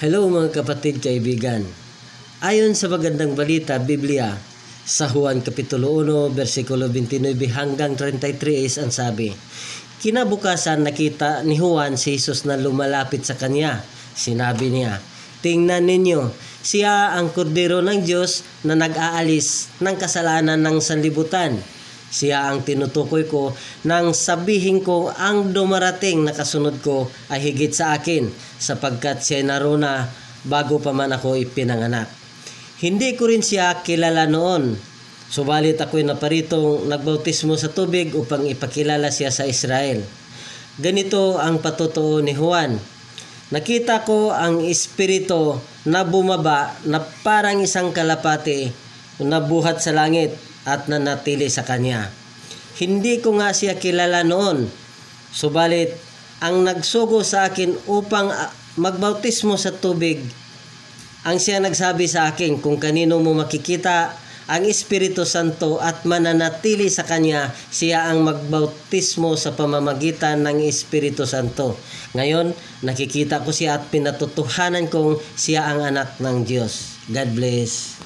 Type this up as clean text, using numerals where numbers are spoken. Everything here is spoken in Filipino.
Hello mga kapatid kaibigan. Ayon sa magandang balita, Biblia, sa Juan Kapitulo 1, versikulo 29 hanggang 33 is ang sabi, kinabukasan nakita ni Juan si Jesus na lumalapit sa kanya. Sinabi niya, tingnan ninyo, siya ang kordero ng Diyos na nag-aalis ng kasalanan ng sanlibutan. Siya ang tinutukoy ko nang sabihin ko ang dumarating na kasunod ko ay higit sa akin sapagkat siya naruna bago pa man ako ipinanganak. Hindi ko rin siya kilala noon, subalit ako'y naparitong nagbautismo sa tubig upang ipakilala siya sa Israel. Ganito ang patotoo ni Juan. Nakita ko ang Espiritu na bumaba na parang isang kalapati na buhat sa langit at nanatili sa kanya. Hindi ko nga siya kilala noon, subalit ang nagsugo sa akin upang magbautismo sa tubig, ang siya nagsabi sa akin kung kanino mo makikita ang Espiritu Santo at mananatili sa kanya, siya ang magbautismo sa pamamagitan ng Espiritu Santo. Ngayon, nakikita ko siya at pinatutuhanan kong siya ang anak ng Diyos. God bless.